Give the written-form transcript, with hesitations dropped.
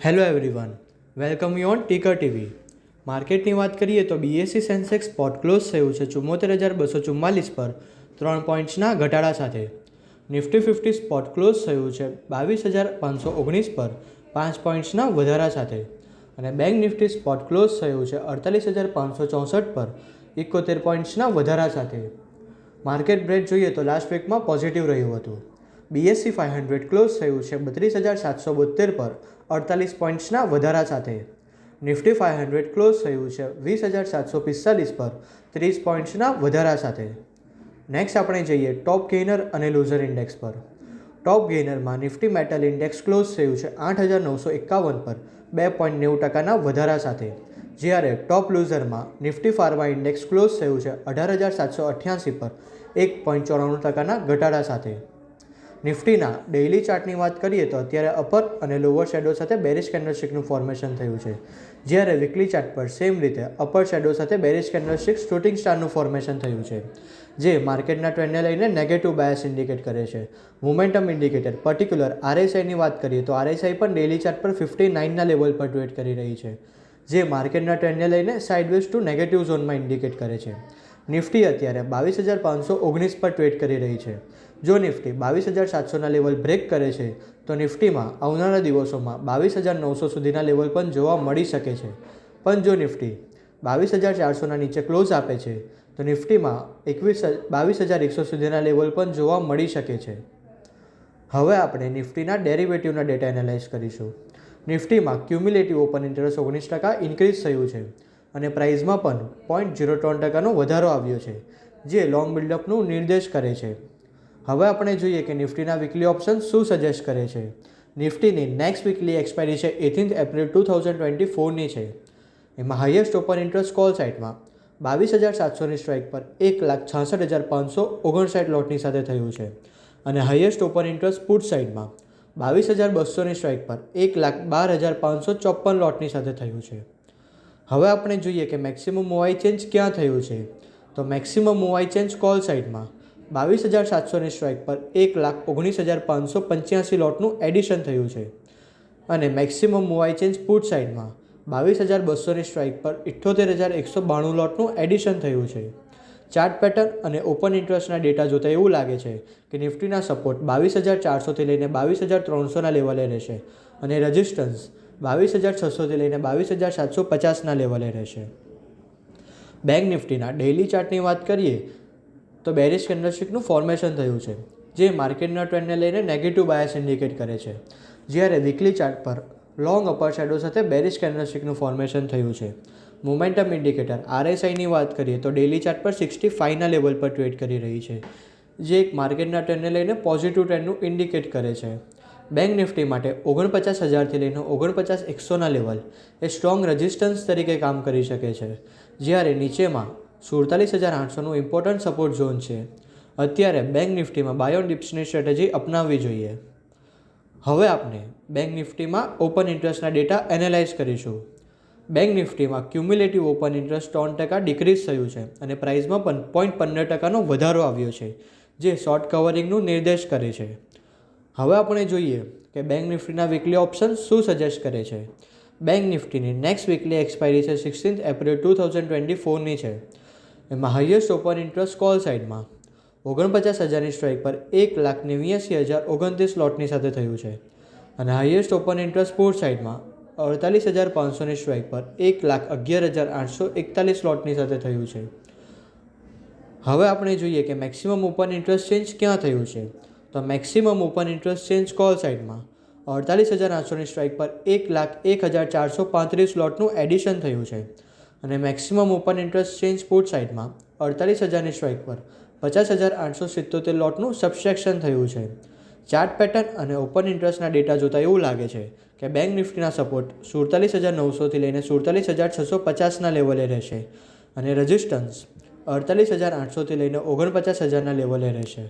Hello everyone, welcome you on ticker TV. માર્કેટની વાત કરીએ તો બીએસસી સેન્સેક્સ સ્પોટ ક્લોઝ થયું છે 74,244 પર 3 પોઈન્ટ્સના ઘટાડા સાથે. નિફ્ટી 50 સ્પોટ ક્લોઝ થયું છે 22,519 પર 5 પોઈન્ટ્સના વધારા સાથે. અને બેંક નિફ્ટી સ્પોટ ક્લોઝ થયું છે 48,564 પર 71 પોઈન્ટ્સના વધારા સાથે. માર્કેટ બ્રેડ જોઈએ તો લાસ્ટ વીકમાં પોઝિટિવ રહ્યું હતું. બીએસસી 500 ક્લોઝ થયું છે 32,772 પર 48 પોઈન્ટ્સના વધારા સાથે. નિફ્ટી 500 ક્લોઝ થયું છે 20,745 પર 30 પોઈન્ટ્સના વધારા સાથે. નેક્સ્ટ આપણે જઈએ ટોપ ગેઇનર અને લૂઝર ઇન્ડેક્સ પર. ટોપ ગેઇનરમાં નિફ્ટી મેટલ ઇન્ડેક્સ ક્લોઝ થયું છે 8,951 પર 2.90%ના વધારા સાથે. જ્યારે ટોપ લૂઝરમાં નિફ્ટી ફાર્મા ઇન્ડેક્સ ક્લોઝ થયું છે 18,788 પર 1.94%ના ઘટાડા સાથે. નિફ્ટીના ડેઇલી ચાર્ટની વાત કરીએ તો અત્યારે અપર અને લોઅર શેડો સાથે બેરિશ કેન્ડલસ્ટિકનું ફોર્મેશન થયું છે. જ્યારે વીકલી ચાર્ટ પર સેમ રીતે અપર શેડો સાથે બેરિશ કેન્ડલસ્ટિક શૂટિંગ સ્ટારનું ફોર્મેશન થયું છે, જે માર્કેટના ટ્રેન્ડને લઈને નેગેટિવ બાયસ ઇન્ડિકેટ કરે છે. મોમેન્ટમ ઇન્ડિકેટર પર્ટિક્યુલર આરએસઆઈની વાત કરીએ તો આરએસઆઈ પણ ડેઇલી ચાર્ટ પર 59ના લેવલ પર ટ્રેડ કરી રહી છે, જે માર્કેટના ટ્રેન્ડને લઈને સાઇડવેઝ ટુ નેગેટિવ ઝોનમાં ઇન્ડિકેટ કરે છે. નિફ્ટી અત્યારે 22,519 પર ટ્રેડ કરી રહી છે. જો નિફ્ટી 22,700ના લેવલ બ્રેક કરે છે તો નિફ્ટીમાં આવનારા દિવસોમાં 22,900 સુધીના લેવલ પણ જોવા મળી શકે છે. પણ જો નિફ્ટી 22,400ના નીચે ક્લોઝ આપે છે તો નિફ્ટીમાં 22,100 સુધીના લેવલ પણ જોવા મળી શકે છે. હવે આપણે નિફ્ટીના ડેરિવેટિવના ડેટા એનાલાઇઝ કરીશું. નિફ્ટીમાં ક્યુમ્યુલેટિવ ઓપન ઇન્ટરેસ્ટ 19% ઇન્ક્રીઝ થયું છે અને પ્રાઇઝમાં પણ 0.03%નો વધારો આવ્યો છે, જે લોંગ બિલ્ડઅપનું નિર્દેશ કરે છે. હવે આપણે જોઈએ કે નિફ્ટીના વીકલી ઓપ્શન શું સજેસ્ટ કરે છે. નિફ્ટીની નેક્સ્ટ વીકલી એક્સપાયરી છે 18 એપ્રિલ 2024ની છે. એમાં હાઈએસ્ટ ઓપન ઇન્ટરેસ્ટ કોલ સાઇટમાં 22,700ની સ્ટ્રાઇક પર 1,66,559 લોટની સાથે થયું છે અને હાઈએસ્ટ ઓપન ઇન્ટરેસ્ટ પુટ સાઇડમાં 22,200ની સ્ટ્રાઇક પર 1,12,554 લોટની સાથે થયું છે. હવે આપણે જોઈએ કે મેક્સિમમ મૂવાઈ ચેન્જ ક્યાં થયું છે. તો મેક્સિમમ મૂવાઈ ચેન્જ કોલ સાઇડમાં 22,700ની સ્ટ્રાઇક પર 1,19,585 લોટનું એડિશન થયું છે અને મેક્સિમમ મૂવાઈ ચેન્જ પુટ સાઇડમાં 22,200ની સ્ટ્રાઇક પર 78,192 લોટનું એડિશન થયું છે. ચાર્ટ પેટર્ન અને ઓપન ઇન્ટરેસ્ટના ડેટા જોતાં એવું લાગે છે કે નિફ્ટીના સપોર્ટ 22,400થી લઈને 22,300ના લેવલે રહેશે અને રેઝિસ્ટન્સ 22,600થી લઈને 22,750ના લેવલે રહેશે. બેંક નિફ્ટીના ડેઇલી ચાર્ટની વાત કરીએ તો બેરિશ કેન્ડલસ્ટિકનું ફોર્મેશન થયું છે, જે માર્કેટના ટ્રેન્ડને લઈને નેગેટિવ બાયસ ઇન્ડિકેટ કરે છે. જ્યારે વીકલી ચાર્ટ પર લોંગ અપર શેડો સાથે બેરિશ કેન્ડલસ્ટિકનું ફોર્મેશન થયું છે. મોમેન્ટમ ઇન્ડિકેટર આરએસઆઈની વાત કરીએ તો ડેઇલી ચાર્ટ પર 65ના લેવલ પર ટ્રેડ કરી રહી છે, જે એક માર્કેટના ટ્રેન્ડને લઈને પોઝિટિવ ટ્રેન્ડનું ઇન્ડિકેટ કરે છે. બેંક નિફ્ટી માટે 49,000થી લઈને 49,100ના લેવલ એ સ્ટ્રોંગ રેઝિસ્ટન્સ તરીકે કામ કરી શકે છે, જ્યારે નીચેમાં 47,800નું ઇમ્પોર્ટન્ટ સપોર્ટ ઝોન છે. અત્યારે બેંક નિફ્ટીમાં બાય ઓન ડિપ્સની સ્ટ્રેટેજી અપનાવવી જોઈએ. હવે આપણે બેંક નિફ્ટીમાં ઓપન ઇન્ટરેસ્ટના ડેટા એનાલાઇઝ કરીશું. બેંક નિફ્ટીમાં ક્યુમ્યુલેટિવ ઓપન ઇન્ટરેસ્ટ 3% ડિક્રીઝ થયું છે અને પ્રાઇઝમાં પણ 0.15%નો વધારો આવ્યો છે, જે શોર્ટ કવરિંગનું નિર્દેશ કરે છે. હવે આપણે જોઈએ કે બેંક નિફ્ટીના વીકલી ઓપ્શન શું સજેસ્ટ કરે છે. બેંક નિફ્ટીની નેક્સ્ટ વીકલી એક્સપાયરી છે 16 એપ્રિલ 2024ની છે. એમાં હાઈએસ્ટ ઓપન ઇન્ટરેસ્ટ કોલ સાઇડમાં 49,000ની સ્ટ્રાઇક પર 1,89,029 લોટની સાથે થયું છે અને હાઈએસ્ટ ઓપન ઇન્ટરેસ્ટ પુટ સાઇડમાં 48,500ની સ્ટ્રાઇક પર 1,11,841 લોટની સાથે થયું છે. હવે આપણે જોઈએ કે મેક્સિમમ ઓપન ઇન્ટરેસ્ટ ચેન્જ ક્યાં થયું છે. તો maximum open interest change call સાઇડમાં 48,800ની સ્ટ્રાઇક પર 1,01,435 લોટનું એડિશન થયું છે અને maximum open interest change put સાઇડમાં 48,000ની સ્ટ્રાઇક પર 50,877 લોટનું સબસ્ટ્રેક્શન થયું છે. ચાર્ટ પેટર્ન અને ઓપન ઇન્ટરેસ્ટના ડેટા જોતાં એવું લાગે છે કે બેંક નિફ્ટીના સપોર્ટ 47,900થી લઈને 47,650ના લેવલે રહેશે અને રેઝિસ્ટન્સ 48,800થી લઈને 49,000ના લેવલે રહેશે.